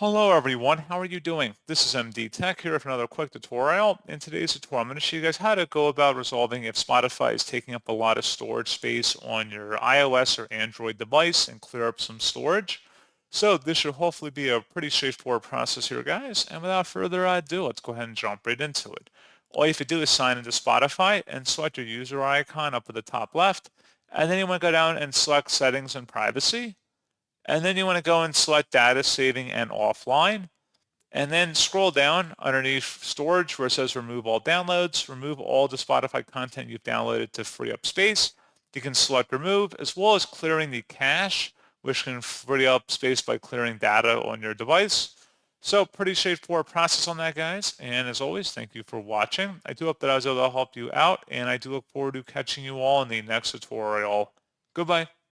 Hello everyone, how are you doing? This is MD Tech here with another quick tutorial. In today's tutorial, I'm going to show you guys how to go about resolving if Spotify is taking up a lot of storage space on your iOS or Android device and clear up some storage. So this should hopefully be a pretty straightforward process here, guys. And without further ado, let's go ahead and jump right into it. All you have to do is sign into Spotify and select your user icon up at the top left. And then you want to go down and select Settings and Privacy. And then you want to go and select data saving and offline. And then scroll down underneath storage where it says remove all downloads, remove all the Spotify content you've downloaded to free up space. You can select remove as well as clearing the cache, which can free up space by clearing data on your device. So pretty straightforward process on that, guys. And as always, thank you for watching. I do hope that I was able to help you out, and I do look forward to catching you all in the next tutorial. Goodbye.